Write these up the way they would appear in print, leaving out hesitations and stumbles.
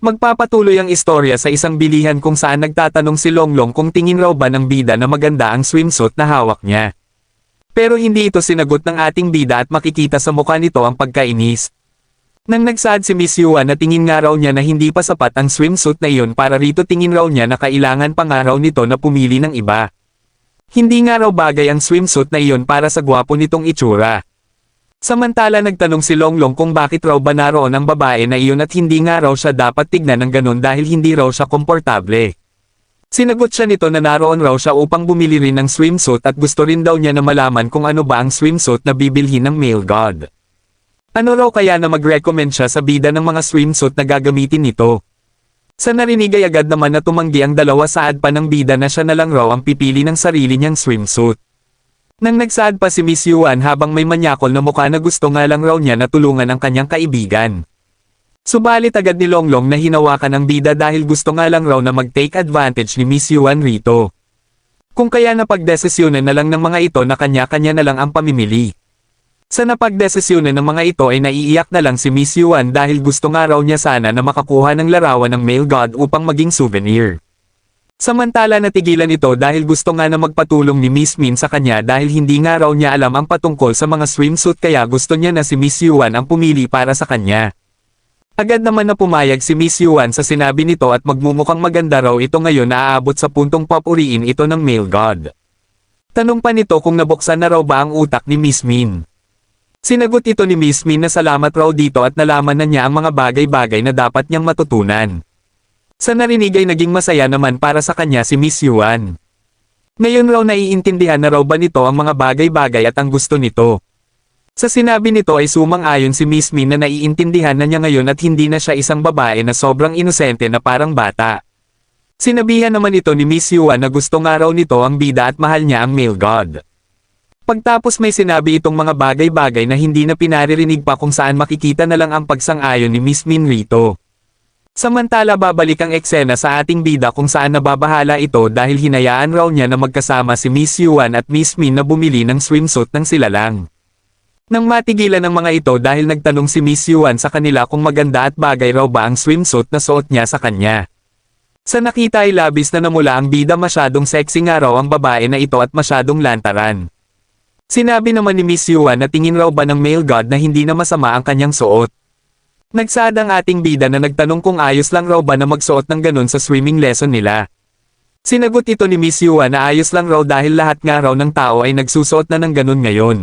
Magpapatuloy ang istorya sa isang bilihan kung saan nagtatanong si Longlong kung tingin raw ba ng bida na maganda ang swimsuit na hawak niya. Pero hindi ito sinagot ng ating bida at makikita sa mukha nito ang pagkainis. Nang nagsaad si Miss Yuan na tingin nga raw niya na hindi pa sapat ang swimsuit na iyon para rito, tingin raw niya na kailangan pa nga raw nito na pumili ng iba. Hindi nga raw bagay ang swimsuit na iyon para sa gwapo nitong itsura. Samantala nagtanong si Longlong kung bakit raw ba naroon ang babae na iyon at hindi nga raw siya dapat tignan ng ganon dahil hindi raw siya komportable. Sinagot siya nito na naroon raw siya upang bumili rin ng swimsuit at gusto rin daw niya na malaman kung ano ba ang swimsuit na bibilhin ng male god. Ano raw kaya na mag-recommend siya sa bida ng mga swimsuit na gagamitin nito? Sa narinig ay agad naman na tumanggi ang dalawa, saad pa ng bida na siya na lang raw ang pipili ng sarili niyang swimsuit. Nang nagsaad pa si Miss Yuan habang may manyakol na mukha na gusto nga lang raw niya na tulungan ang kanyang kaibigan. Subalit agad ni Longlong na hinawakan ang bida dahil gusto nga lang raw na mag-take advantage ni Miss Yuan rito. Kung kaya napagdesisyonan na lang ng mga ito na kanya-kanya na lang ang pamimili. Sa napagdesisyonan ng mga ito ay naiiyak na lang si Miss Yuan dahil gusto nga raw niya sana na makakuha ng larawan ng male god upang maging souvenir. Samantala natigilan ito dahil gusto nga na magpatulong ni Miss Min sa kanya dahil hindi nga raw niya alam ang patungkol sa mga swimsuit, kaya gusto niya na si Miss Yuan ang pumili para sa kanya. Agad naman na pumayag si Miss Yuan sa sinabi nito at magmumukhang maganda raw ito ngayon na aabot sa puntong papuriin ito ng male god. Tanong pa nito kung nabuksan na raw ba ang utak ni Miss Min. Sinagot ito ni Miss Min na salamat raw dito at nalaman na niya ang mga bagay-bagay na dapat niyang matutunan. Sa narinig ay naging masaya naman para sa kanya si Miss Yuan. Ngayon raw naiintindihan na raw ba nito ang mga bagay-bagay at ang gusto nito. Sa sinabi nito ay sumang-ayon si Miss Min na naiintindihan na niya ngayon at hindi na siya isang babae na sobrang inosente na parang bata. Sinabihan naman ito ni Miss Yuan na gusto nga raw nito ang bida at mahal niya ang male god. Pagtapos may sinabi itong mga bagay-bagay na hindi na pinaririnig pa kung saan makikita na lang ang pagsang-ayon ni Miss Min rito. Samantala babalik ang eksena sa ating bida kung saan nababahala ito dahil hinayaan raw niya na magkasama si Miss Yuan at Miss Min na bumili ng swimsuit ng sila lang. Nang matigilan ng mga ito dahil nagtanong si Miss Yuan sa kanila kung maganda at bagay raw ba ang swimsuit na suot niya sa kanya. Sa nakita ay labis na namula ang bida, masyadong sexy nga raw ang babae na ito at masyadong lantaran. Sinabi naman ni Miss Yuan na tingin raw ba ng male god na hindi na masama ang kanyang suot. Nagsaad ang ating bida na nagtanong kung ayos lang raw ba na magsuot ng ganun sa swimming lesson nila. Sinagot ito ni Miss Yuan na ayos lang raw dahil lahat nga raw ng tao ay nagsusuot na ng ganun ngayon.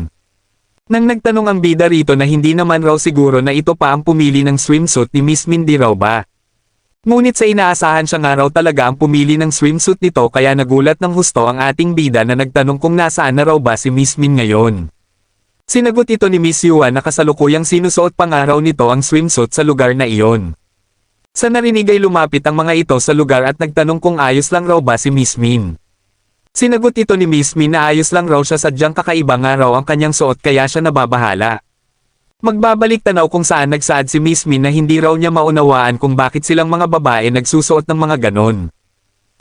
Nang nagtanong ang bida rito na hindi naman raw siguro na ito pa ang pumili ng swimsuit ni Miss Min, di raw ba? Ngunit sa inaasahan siya nga raw talaga ang pumili ng swimsuit nito, kaya nagulat ng husto ang ating bida na nagtanong kung nasaan na raw ba si Miss Min ngayon. Sinagot ito ni Miss Yuan na kasalukuyang sinusuot pa nga raw nito ang swimsuit sa lugar na iyon. Sa narinig ay lumapit ang mga ito sa lugar at nagtanong kung ayos lang raw ba si Miss Min. Sinagot ito ni Miss Min na ayos lang raw siya, sadyang kakaiba nga raw ang kanyang suot kaya siya nababahala. Magbabalik tanaw kung saan nagsaad si Miss Min na hindi raw niya maunawaan kung bakit silang mga babae nagsusuot ng mga ganon.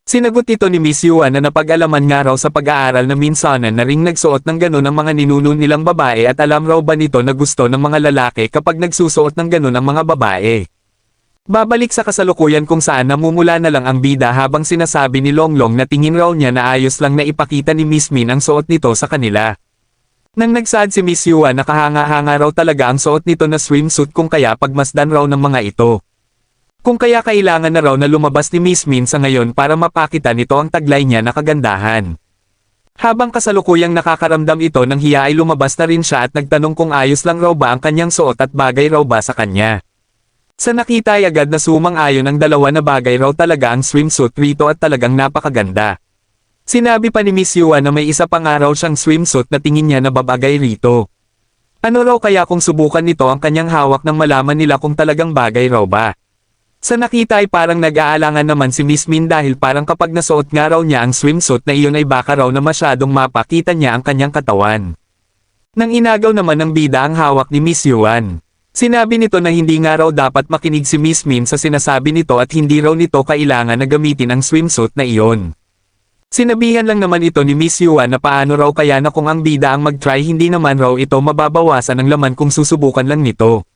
Sinagot ito ni Miss Yuan na napag-alaman nga raw sa pag-aaral na minsanan na ring nagsuot ng ganon ang mga ninuno nilang babae at alam raw ba nito na gusto ng mga lalaki kapag nagsusuot ng ganon ang mga babae. Babalik sa kasalukuyan kung saan namumula na lang ang bida habang sinasabi ni Longlong na tingin raw niya na ayos lang na ipakita ni Miss Min ang suot nito sa kanila. Nang nagsaad si Miss Yuan na kahanga-hanga raw talaga ang suot nito na swimsuit, kung kaya pagmasdan raw ng mga ito. Kung kaya kailangan na raw na lumabas ni Miss Min sa ngayon para mapakita nito ang taglay niya na kagandahan. Habang kasalukuyang nakakaramdam ito ng hiya ay lumabas na rin siya at nagtanong kung ayos lang raw ba ang kanyang suot at bagay raw ba sa kanya. Sa nakita ay agad na sumang-ayon ang dalawa na bagay raw talaga ang swimsuit rito at talagang napakaganda. Sinabi pa ni Miss Yuan na may isa pang araw siyang swimsuit na tingin niya na babagay rito. Ano raw kaya kung subukan nito ang kanyang hawak nang malaman nila kung talagang bagay raw ba? Sa nakita ay parang nag-aalangan naman si Miss Min dahil parang kapag nasuot nga raw niya ang swimsuit na iyon ay baka raw na masyadong mapakita niya ang kanyang katawan. Nang inagaw naman ng bida ang hawak ni Miss Yuan. Sinabi nito na hindi nga raw dapat makinig si Miss Min sa sinasabi nito at hindi raw nito kailangan na gamitin ang swimsuit na iyon. Sinabihan lang naman ito ni Miss Yuan na paano raw kaya na kung ang bida ang mag-try, hindi naman raw ito mababawasan ng laman kung susubukan lang nito.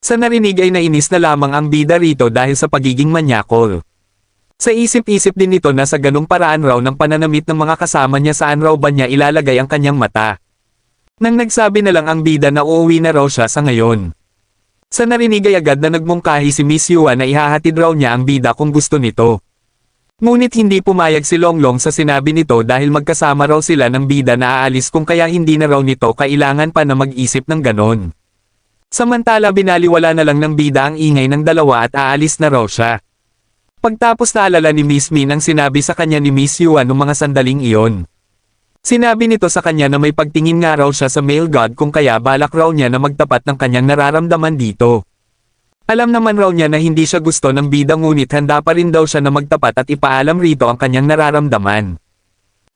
Sa narinig ay nainis na lamang ang bida rito dahil sa pagiging manyakol. Sa isip-isip din nito na sa ganung paraan raw ng pananamit ng mga kasama niya saan raw ba niya ilalagay ang kanyang mata. Nang nagsabi na lang ang bida na uuwi na raw siya sa ngayon. Sa narinig ay agad na nagmungkahi si Miss Yuan na ihahatid raw niya ang bida kung gusto nito. Ngunit hindi pumayag si Longlong sa sinabi nito dahil magkasama raw sila ng bida na aalis kung kaya hindi na raw nito kailangan pa na mag-isip ng ganon. Samantala binaliwala na lang ng bida ang ingay ng dalawa at aalis na raw siya. Pagtapos naalala ni Miss Min ang sinabi sa kanya ni Miss Yuan noong mga sandaling iyon. Sinabi nito sa kanya na may pagtingin nga raw siya sa male god kung kaya balak raw niya na magtapat ng kanyang nararamdaman dito. Alam naman raw niya na hindi siya gusto ng bida ngunit handa pa rin daw siya na magtapat at ipaalam rito ang kanyang nararamdaman.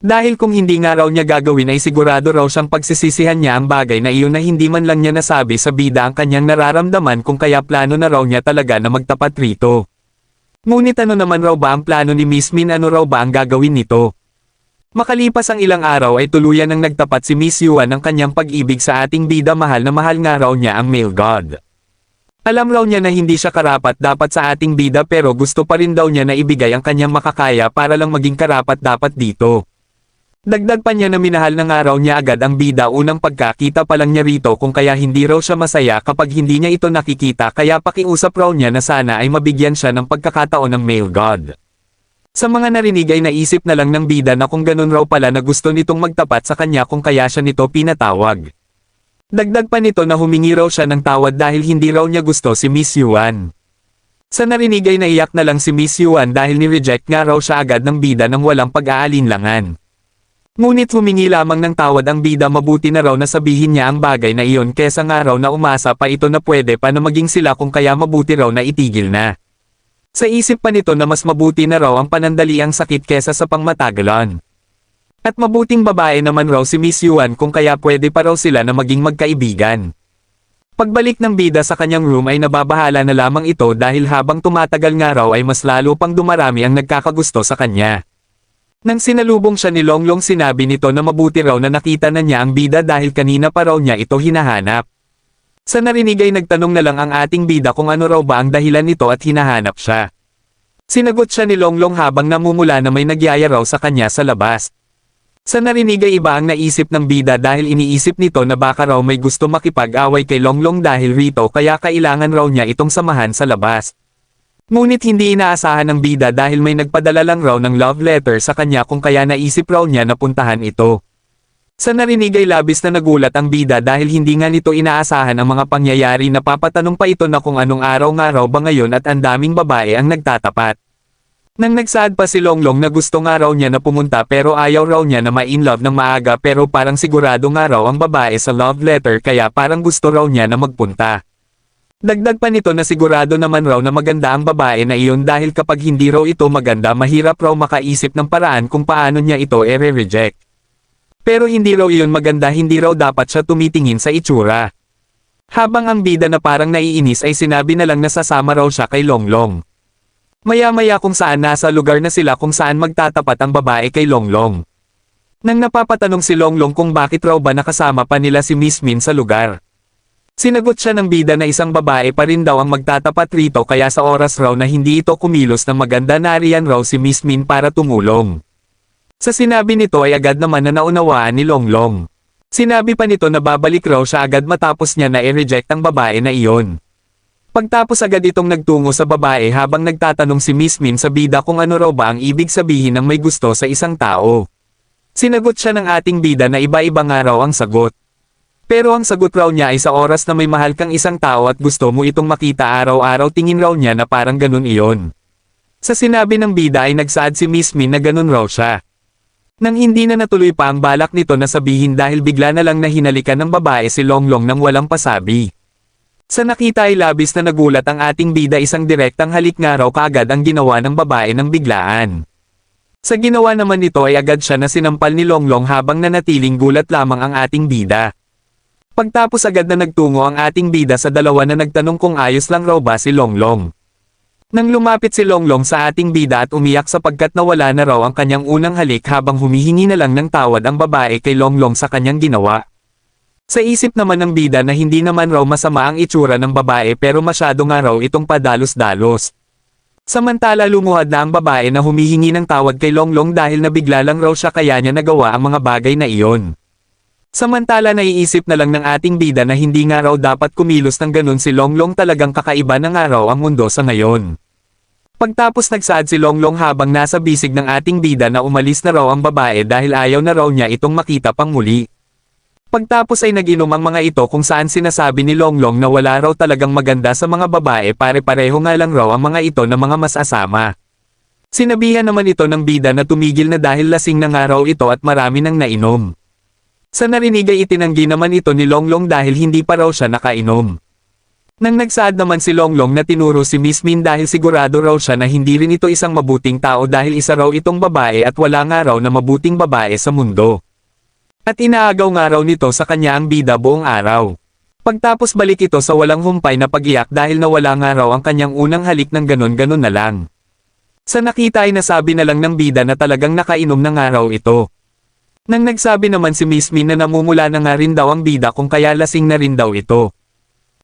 Dahil kung hindi nga raw niya gagawin ay sigurado raw siyang pagsisisihan niya ang bagay na iyon na hindi man lang niya nasabi sa bida ang kanyang nararamdaman kung kaya plano na raw niya talaga na magtapat rito. Ngunit ano naman raw ba ang plano ni Miss Min, ano raw ba ang gagawin nito? Makalipas ang ilang araw ay tuluyan ng nagtapat si Miss Yuan ng kanyang pag-ibig sa ating bida, mahal na mahal nga raw niya ang male god. Alam raw niya na hindi siya karapat dapat sa ating bida pero gusto pa rin daw niya na ibigay ang kanyang makakaya para lang maging karapat dapat dito. Dagdag pa niya na minahal na nga raw niya agad ang bida unang pagkakita pa lang niya rito kung kaya hindi raw siya masaya kapag hindi niya ito nakikita kaya pakiusap raw niya na sana ay mabigyan siya ng pagkakataon ng male god. Sa mga narinig ay naisip na lang ng bida na kung ganun raw pala na gusto nitong magtapat sa kanya kung kaya siya nito pinatawag. Dagdag pa nito na humingi raw siya ng tawad dahil hindi raw niya gusto si Miss Yuan. Sa narinig ay naiyak na lang si Miss Yuan dahil ni-reject nga raw siya agad ng bida nang walang pag-aalinlangan. Ngunit humingi lamang ng tawad ang bida, mabuti na raw na sabihin niya ang bagay na iyon kesa nga raw na umasa pa ito na pwede pa na maging sila kung kaya mabuti raw na itigil na. Sa isip pa nito na mas mabuti na raw ang panandaliang sakit kesa sa pangmatagalan. At mabuting babae naman raw si Miss Yuan kung kaya pwede pa raw sila na maging magkaibigan. Pagbalik ng bida sa kanyang room ay nababahala na lamang ito dahil habang tumatagal nga raw ay mas lalo pang dumarami ang nagkakagusto sa kanya. Nang sinalubong siya ni Longlong sinabi nito na mabuti raw na nakita na niya ang bida dahil kanina pa raw niya ito hinahanap. Sa narinig ay nagtanong na lang ang ating bida kung ano raw ba ang dahilan nito at hinahanap siya. Sinagot siya ni Longlong habang namumula na may nagyaya raw sa kanya sa labas. Sa narinig ay iba ang naisip ng bida dahil iniisip nito na baka raw may gusto makipag-away kay Longlong dahil rito kaya kailangan raw niya itong samahan sa labas. Ngunit hindi inaasahan ng bida dahil may nagpadala lang raw ng love letter sa kanya kung kaya naisip raw niya na puntahan ito. Sa narinig ay labis na nagulat ang bida dahil hindi nga nito inaasahan ang mga pangyayari, napapatanong pa ito na kung anong araw nga raw ba ngayon at ang daming babae ang nagtatapat. Nang nagsaad pa si Longlong na gusto nga raw niya na pumunta pero ayaw raw niya na ma-in-love ng maaga pero parang sigurado nga raw ang babae sa love letter kaya parang gusto raw niya na magpunta. Dagdag pa nito na sigurado naman raw na maganda ang babae na iyon dahil kapag hindi raw ito maganda mahirap raw makaisip ng paraan kung paano niya ito ere-reject. Pero hindi raw iyon maganda, hindi raw dapat siya tumitingin sa itsura. Habang ang bida na parang naiinis ay sinabi na lang na sasama raw siya kay Longlong. Maya-maya kung saan nasa lugar na sila kung saan magtatapat ang babae kay Longlong. Nang napapatanong si Longlong kung bakit raw ba nakasama pa nila si Miss Min sa lugar. Sinagot siya ng bida na isang babae pa rin daw ang magtatapat rito kaya sa oras raw na hindi ito kumilos ng maganda nariyan raw si Miss Min para tumulong. Sa sinabi nito ay agad naman na naunawaan ni Longlong. Sinabi pa nito na babalik raw siya agad matapos niya na i-reject ang babae na iyon. Pagtapos agad itong nagtungo sa babae habang nagtatanong si Miss Min sa bida kung ano raw ba ang ibig sabihin ng may gusto sa isang tao. Sinagot siya ng ating bida na iba-iba nga raw ang sagot. Pero ang sagot raw niya ay sa oras na may mahal kang isang tao at gusto mo itong makita araw-araw, tingin raw niya na parang ganun iyon. Sa sinabi ng bida ay nagsaad si Miss Min na ganun raw siya. Nang hindi na natuloy pa ang balak nito na sabihin dahil bigla na lang na hinalikan ng babae si Longlong nang walang pasabi. Sa nakita ay labis na nagulat ang ating bida, isang direktang halik nga raw kaagad ang ginawa ng babae ng biglaan. Sa ginawa naman nito ay agad siya na sinampal ni Longlong habang nanatiling gulat lamang ang ating bida. Pagtapos agad na nagtungo ang ating bida sa dalawa na nagtanong kung ayos lang raw ba si Longlong. Nang lumapit si Longlong sa ating bida at umiyak sapagkat nawala na raw ang kanyang unang halik habang humihingi na lang ng tawad ang babae kay Longlong sa kanyang ginawa. Sa isip naman ng bida na hindi naman raw masama ang itsura ng babae pero masyado nga raw itong padalos-dalos. Samantala lumuhad na ang babae na humihingi ng tawad kay Longlong dahil nabigla lang raw siya kaya niya nagawa ang mga bagay na iyon. Samantala naiisip na lang ng ating bida na hindi nga raw dapat kumilos ng ganun si Longlong, talagang kakaiba na nga raw ang mundo sa ngayon. Pagtapos nagsaad si Longlong habang nasa bisig ng ating bida na umalis na raw ang babae dahil ayaw na raw niya itong makita pang muli. Pagtapos ay nag-inom ang mga ito kung saan sinasabi ni Longlong na wala raw talagang maganda sa mga babae, pare-pareho nga lang raw ang mga ito na mga mas asama. Sinabihan naman ito ng bida na tumigil na dahil lasing na nga raw ito at marami nang nainom. Sa narinig ay itinanggi naman ito ni Longlong dahil hindi pa raw siya nakainom. Nang nagsaad naman si Longlong na tinuro si Miss Min dahil sigurado raw siya na hindi rin ito isang mabuting tao dahil isa raw itong babae at wala nga raw na mabuting babae sa mundo. At inaagaw nga raw nito sa kanya ang bida buong araw. Pagtapos balik ito sa walang humpay na pag-iyak dahil nawala nga raw ang kanyang unang halik ng ganon-ganon na lang. Sa nakita ay nasabi na lang ng bida na talagang nakainom na nga raw ito. Nang nagsabi naman si Miss Min na namumula na nga rin daw ang bida kung kaya lasing na rin daw ito.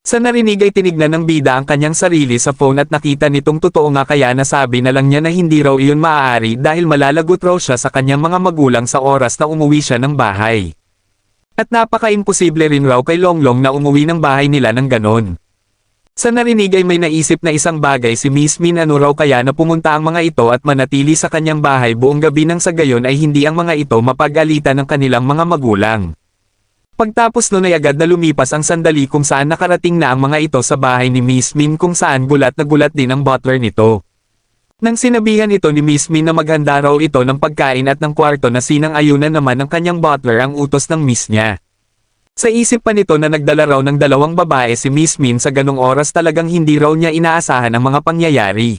Sa narinig ay tinignan ng bida ang kanyang sarili sa phone at nakita nitong totoo nga kaya nasabi na lang niya na hindi raw iyon maaari dahil malalagot raw siya sa kanyang mga magulang sa oras na umuwi siya ng bahay. At napaka-imposible rin raw kay Longlong na umuwi ng bahay nila ng ganon. Sa narinig ay may naisip na isang bagay si Miss Min, ano raw kaya na pumunta ang mga ito at manatili sa kanyang bahay buong gabi nang sa gayon ay hindi ang mga ito mapag-alitan ng kanilang mga magulang. Pagtapos nun ay agad na lumipas ang sandali kung saan nakarating na ang mga ito sa bahay ni Miss Min kung saan gulat na gulat din ang butler nito. Nang sinabihan ito ni Miss Min na maghanda raw ito ng pagkain at ng kwarto na sinang-ayunan naman ng kanyang butler ang utos ng miss niya. Sa isip pa nito na nagdala raw ng dalawang babae si Miss Min sa ganong oras talagang hindi raw niya inaasahan ang mga pangyayari.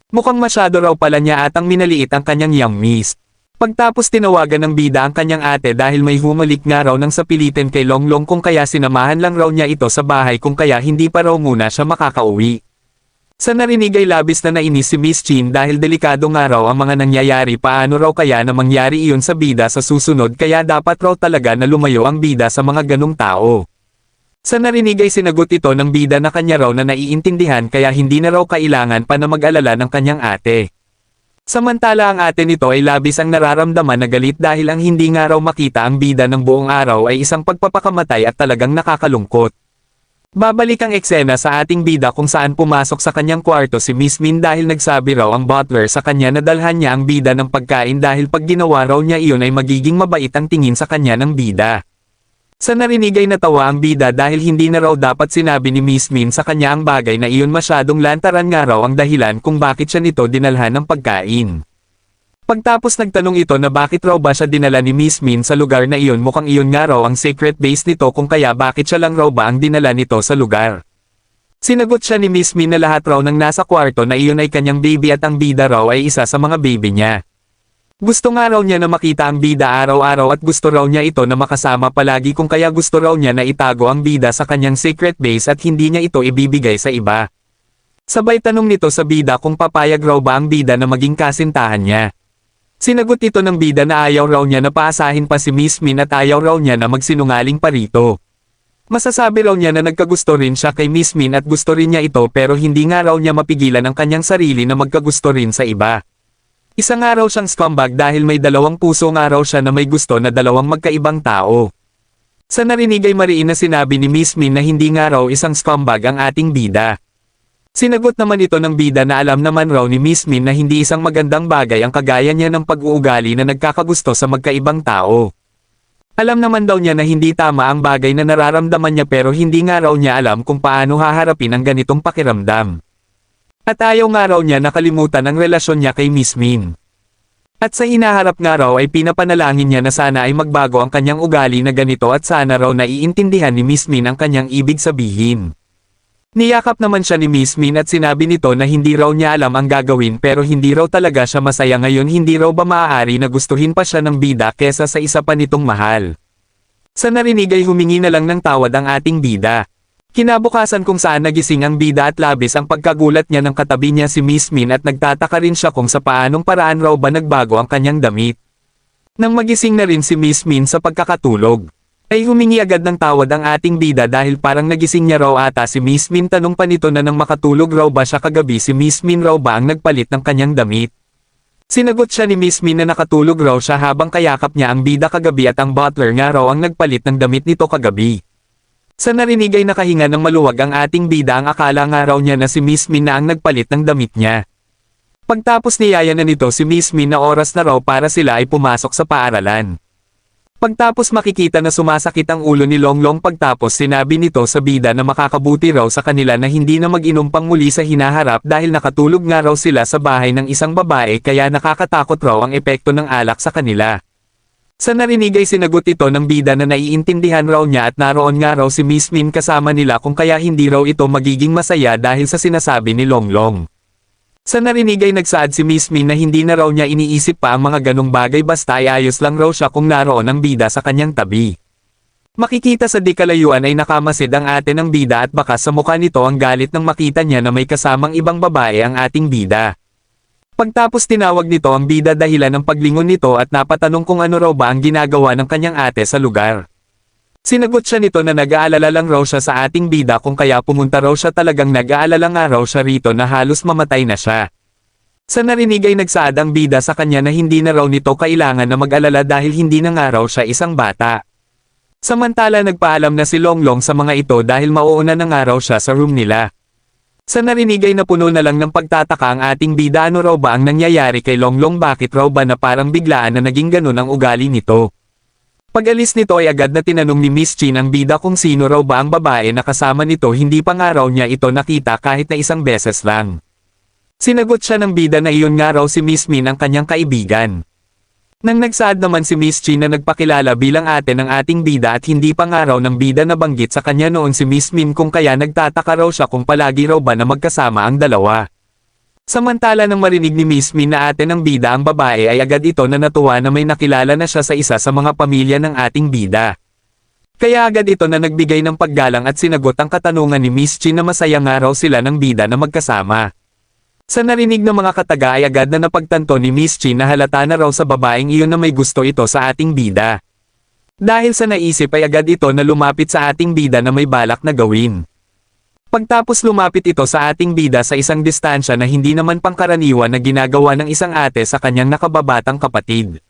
Mukhang masyado raw pala niya atang minaliit ang kanyang young miss. Pagtapos tinawagan ng bida ang kanyang ate dahil may humalik nga raw ng sapilitin kay Longlong kung kaya sinamahan lang raw niya ito sa bahay kung kaya hindi pa raw muna siya makakauwi. Sa narinig ay labis na nainis si Miss Chin dahil delikado nga raw ang mga nangyayari, paano raw kaya na mangyari iyon sa bida sa susunod kaya dapat raw talaga na lumayo ang bida sa mga ganong tao. Sa narinig ay sinagot ito ng bida na kanya raw na naiintindihan kaya hindi na raw kailangan pa na mag-alala ng kanyang ate. Samantala ang ate nito ay labis ang nararamdaman na galit dahil ang hindi nga raw makita ang bida ng buong araw ay isang pagpapakamatay at talagang nakakalungkot. Babalik ang eksena sa ating bida kung saan pumasok sa kanyang kwarto si Miss Min dahil nagsabi raw ang butler sa kanya na dalhan niya ang bida ng pagkain dahil pag ginawa raw niya iyon ay magiging mabait ang tingin sa kanya ng bida. Sa narinig ay natawa ang bida dahil hindi na raw dapat sinabi ni Miss Min sa kanya ang bagay na iyon, masyadong lantaran nga raw ang dahilan kung bakit siya nito dinalhan ng pagkain. Pagtapos nagtanong ito na bakit raw ba siya dinala ni Miss Min sa lugar na iyon, mukhang iyon nga raw ang secret base nito kung kaya bakit siya lang raw ba ang dinala nito sa lugar. Sinagot siya ni Miss Min na lahat raw ng nasa kwarto na iyon ay kanyang baby at ang bida raw ay isa sa mga baby niya. Gusto nga raw niya na makita ang bida araw-araw at gusto raw niya ito na makasama palagi kung kaya gusto raw niya na itago ang bida sa kanyang secret base at hindi niya ito ibibigay sa iba. Sabay tanong nito sa bida kung papayag raw ba ang bida na maging kasintahan niya. Sinagot ito ng bida na ayaw raw niya na paasahin pa si Miss Min at ayaw raw niya na magsinungaling pa rito. Masasabi raw niya na nagkagusto rin siya kay Miss Min at gusto rin niya ito pero hindi nga raw niya mapigilan ang kanyang sarili na magkagusto rin sa iba. Isa nga raw siyang scumbag dahil may dalawang puso nga raw siya na may gusto na dalawang magkaibang tao. Sa narinig ay mariin na sinabi ni Miss Min na hindi nga raw isang scumbag ang ating bida. Sinagot naman ito ng bida na alam naman raw ni Miss Min na hindi isang magandang bagay ang kagaya niya ng pag-uugali na nagkakagusto sa magkaibang tao. Alam naman daw niya na hindi tama ang bagay na nararamdaman niya pero hindi nga raw niya alam kung paano haharapin ang ganitong pakiramdam. At ayaw nga raw niya nakalimutan ang relasyon niya kay Miss Min. At sa hinaharap nga raw ay pinapanalangin niya na sana ay magbago ang kanyang ugali na ganito at sana raw naiintindihan ni Miss Min ang kanyang ibig sabihin. Niyakap naman siya ni Miss Min at sinabi nito na hindi raw niya alam ang gagawin pero hindi raw talaga siya masaya ngayon, hindi raw ba maaari na gustuhin pa siya ng bida kesa sa isa pa nitong mahal. Sa narinig ay humingi na lang ng tawad ang ating bida. Kinabukasan kung saan nagising ang bida at labis ang pagkagulat niya ng katabi niya si Miss Min at nagtataka rin siya kung sa paanong paraan raw ba nagbago ang kanyang damit. Nang magising na rin si Miss Min sa pagkakatulog, Ay humingi agad ng tawad ang ating bida dahil parang nagising niya raw ata si Miss Min. Tanong pa nito na nang makatulog raw ba siya kagabi, si Miss Min raw ba ang nagpalit ng kanyang damit. Sinagot siya ni Miss Min na nakatulog raw siya habang kayakap niya ang bida kagabi at ang butler nga raw ang nagpalit ng damit nito kagabi. Sa narinig ay nakahinga ng maluwag ang ating bida, ang akala nga raw niya na si Miss Min na ang nagpalit ng damit niya. Pagtapos niyaya na nito si Miss Min na oras na raw para sila ay pumasok sa paaralan. Pagtapos makikita na sumasakit ang ulo ni Longlong, pagtapos sinabi nito sa bida na makakabuti raw sa kanila na hindi na mag-inom pang muli sa hinaharap dahil nakatulog nga raw sila sa bahay ng isang babae kaya nakakatakot raw ang epekto ng alak sa kanila. Sa narinig ay sinagot ito ng bida na naiintindihan raw niya at naroon nga raw si Miss Min kasama nila kung kaya hindi raw ito magiging masaya dahil sa sinasabi ni Longlong. Sa narinig ay nagsaad si Miss Min na hindi na raw niya iniisip pa ang mga ganong bagay basta ay ayos lang raw siya kung naroon ang bida sa kanyang tabi. Makikita sa di kalayuan ay nakamasid ang ate ng bida at baka sa mukha nito ang galit nang makita niya na may kasamang ibang babae ang ating bida. Pagtapos tinawag nito ang bida dahilan ng paglingon nito at napatanong kung ano raw ba ang ginagawa ng kanyang ate sa lugar. Sinagot siya nito na nag-aalala lang raw siya sa ating bida kung kaya pumunta raw siya, talagang nag-aalala nga raw siya rito na halos mamatay na siya. Sa narinig ay nagsaad ang bida sa kanya na hindi na raw nito kailangan na mag-alala dahil hindi na nga raw siya isang bata. Samantala nagpaalam na si Longlong sa mga ito dahil mauuna na nga raw siya sa room nila. Sa narinig ay napuno na lang ng pagtataka ang ating bida, ano raw ba ang nangyayari kay Longlong, bakit raw ba na parang biglaan na naging ganun ang ugali nito. Pag-alis nito ay agad na tinanong ni Miss Chin ang bida kung sino raw ba ang babae na kasama nito, hindi pa nga raw niya ito nakita kahit na isang beses lang. Sinagot siya ng bida na iyon nga raw si Miss Min ang kanyang kaibigan. Nang nagsaad naman si Miss Chin na nagpakilala bilang ate ng ating bida at hindi pa nga raw ng bida nabanggit sa kanya noon si Miss Min kung kaya nagtataka raw siya kung palagi raw ba na magkasama ang dalawa. Samantala nang marinig ni Miss Min na ate ng bida ang babae ay agad ito na natuwa na may nakilala na siya sa isa sa mga pamilya ng ating bida. Kaya agad ito na nagbigay ng paggalang at sinagot ang katanungan ni Miss Chin na masaya nga raw sila ng bida na magkasama. Sa narinig ng mga kataga ay agad na napagtanto ni Miss Chin na halata na raw sa babaeng iyon na may gusto ito sa ating bida. Dahil sa naisip ay agad ito na lumapit sa ating bida na may balak na gawin. Pagtapos lumapit ito sa ating bida sa isang distansya na hindi naman pangkaraniwan na ginagawa ng isang ate sa kanyang nakababatang kapatid.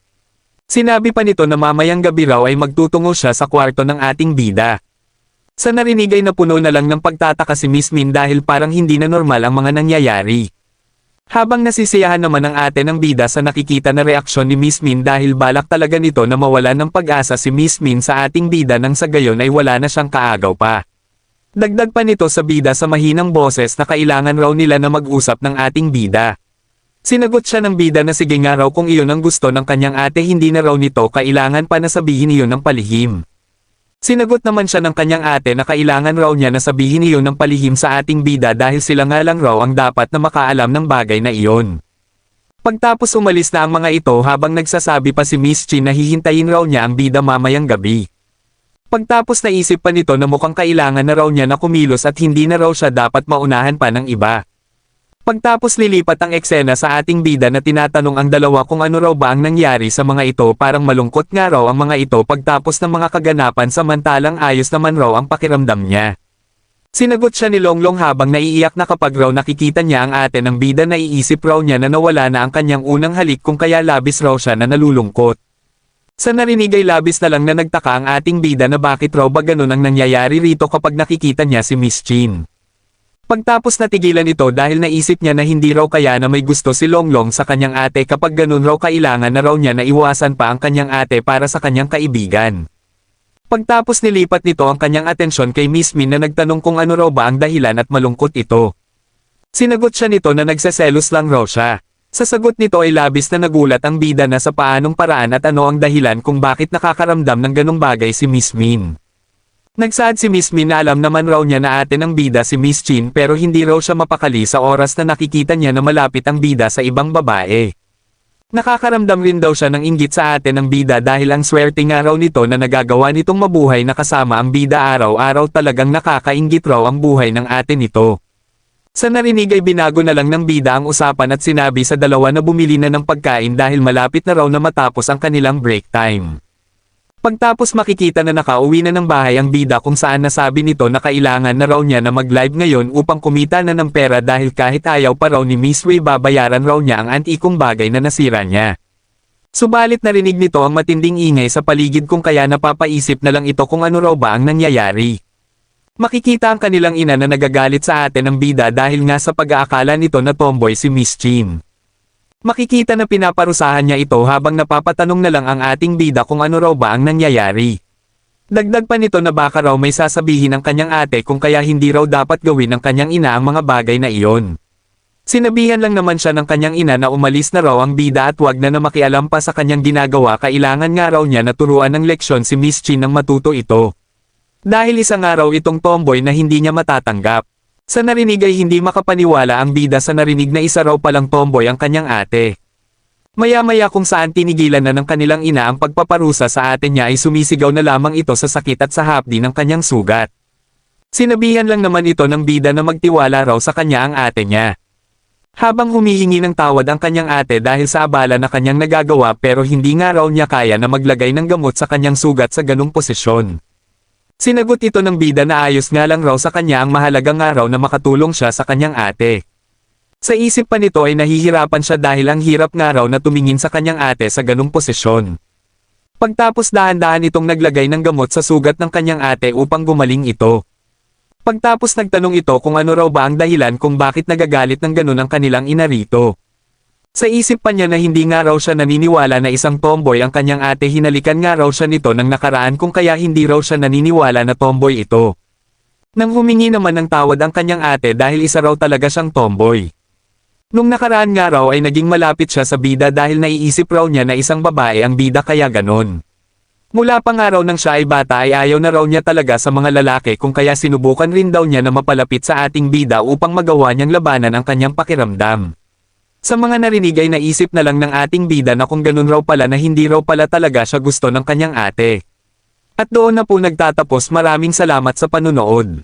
Sinabi pa nito na mamayang gabi raw ay magtutungo siya sa kwarto ng ating bida. Sa narinig ay napuno na lang ng pagtataka si Miss Min dahil parang hindi na normal ang mga nangyayari. Habang nasisiyahan naman ang ate ng bida sa nakikita na reaksyon ni Miss Min dahil balak talaga nito na mawala ng pag-asa si Miss Min sa ating bida nang sa gayon ay wala na siyang kaagaw pa. Dagdag pa nito sa bida sa mahinang boses na kailangan raw nila na mag-usap ng ating bida. Sinagot siya ng bida na sige nga raw kung iyon ang gusto ng kanyang ate, hindi na raw nito kailangan pa na sabihin iyon ng palihim. Sinagot naman siya ng kanyang ate na kailangan raw niya na sabihin iyon ng palihim sa ating bida dahil sila nga lang raw ang dapat na makaalam ng bagay na iyon. Pagtapos umalis na ang mga ito habang nagsasabi pa si Miss Chin na hihintayin raw niya ang bida mamayang gabi. Pagtapos naisip pa nito na mukhang kailangan na raw niya na kumilos at hindi na raw siya dapat maunahan pa ng iba. Pagtapos lilipat ang eksena sa ating bida na tinatanong ang dalawa kung ano raw ba ang nangyari sa mga ito, parang malungkot nga raw ang mga ito pagtapos ng mga kaganapan samantalang ayos naman raw ang pakiramdam niya. Sinagot siya ni Longlong habang naiiyak na kapag raw nakikita niya ang ate ng bida naiisip raw niya na nawala na ang kanyang unang halik kung kaya labis raw siya na nalulungkot. Sa narinig ay labis na lang na nagtaka ang ating bida na bakit raw ba ganun ang nangyayari rito kapag nakikita niya si Miss Chin. Pagtapos natigilan ito dahil naisip niya na hindi raw kaya na may gusto si Longlong sa kanyang ate, kapag ganun raw kailangan na raw niya na iwasan pa ang kanyang ate para sa kanyang kaibigan. Pagtapos nilipat nito ang kanyang atensyon kay Miss Min na nagtanong kung ano raw ba ang dahilan at malungkot ito. Sinagot siya nito na nagseselos lang raw siya. Sa sagot nito ay labis na nagulat ang bida na sa paanong paraan at ano ang dahilan kung bakit nakakaramdam ng ganong bagay si Miss Min. Nagsaad si Miss Min na alam naman raw niya na ate ng bida si Miss Chin pero hindi raw siya mapakali sa oras na nakikita niya na malapit ang bida sa ibang babae. Nakakaramdam rin daw siya ng inggit sa ate ng bida dahil ang swerte nga raw nito na nagagawa nitong mabuhay na kasama ang bida araw-araw, talagang nakakainggit raw ang buhay ng ate nito. Sa narinig ay binago na lang ng bida ang usapan at sinabi sa dalawa na bumili na ng pagkain dahil malapit na raw na matapos ang kanilang break time. Pagtapos makikita na nakauwi na ng bahay ang bida kung saan nasabi nito na kailangan na raw niya na mag-live ngayon upang kumita na ng pera dahil kahit ayaw pa raw ni Miss Wei babayaran raw niya ang antikong bagay na nasira niya. Subalit narinig nito ang matinding ingay sa paligid kung kaya napapaisip na lang ito kung ano raw ba ang nangyayari. Makikita ang kanilang ina na nagagalit sa ate ng bida dahil nga sa pag-aakala nito na tomboy si Miss Chin. Makikita na pinaparusahan niya ito habang napapatanong na lang ang ating bida kung ano raw ba ang nangyayari. Dagdag pa nito na baka raw may sasabihin ng kanyang ate kung kaya hindi raw dapat gawin ng kanyang ina ang mga bagay na iyon. Sinabihan lang naman siya ng kanyang ina na umalis na raw ang bida at wag na makialam pa sa kanyang ginagawa, kailangan nga raw niya na turuan ng leksyon si Miss Chin nang matuto ito. Dahil isang araw itong tomboy na hindi niya matatanggap. Sa narinig ay hindi makapaniwala ang bida sa narinig na isa raw palang tomboy ang kanyang ate. Maya-maya kung saan tinigilan na ng kanilang ina ang pagpaparusa sa ate niya ay sumisigaw na lamang ito sa sakit at sa hapdi ng kanyang sugat. Sinabihan lang naman ito ng bida na magtiwala raw sa kanya ang ate niya. Habang humihingi ng tawad ang kanyang ate dahil sa abala na kanyang nagagawa pero hindi nga raw niya kaya na maglagay ng gamot sa kanyang sugat sa ganung posisyon. Sinagot ito ng bida na ayos nga lang raw sa kanya ang mahalagang araw na makatulong siya sa kanyang ate. Sa isip pa nito ay nahihirapan siya dahil ang hirap nga raw na tumingin sa kanyang ate sa ganung posisyon. Pagtapos dahan-dahan itong naglagay ng gamot sa sugat ng kanyang ate upang gumaling ito. Pagtapos nagtanong ito kung ano raw ba ang dahilan kung bakit nagagalit ng ganun ang kanilang ina rito. Sa isip pa niya na hindi nga raw siya naniniwala na isang tomboy ang kanyang ate, hinalikan nga raw siya nito ng nakaraan kung kaya hindi raw siya naniniwala na tomboy ito. Nang humingi naman ng tawad ang kanyang ate dahil isa raw talaga siyang tomboy. Nung nakaraan nga raw ay naging malapit siya sa bida dahil naiisip raw niya na isang babae ang bida kaya ganon. Mula pa nga raw nang siya ay bata ay ayaw na raw niya talaga sa mga lalaki kung kaya sinubukan rin daw niya na mapalapit sa ating bida upang magawa niyang labanan ang kanyang pakiramdam. Sa mga narinig ay naisip na lang ng ating bida na kung ganun raw pala na hindi raw pala talaga siya gusto ng kanyang ate. At doon na po nagtatapos, maraming salamat sa panunood.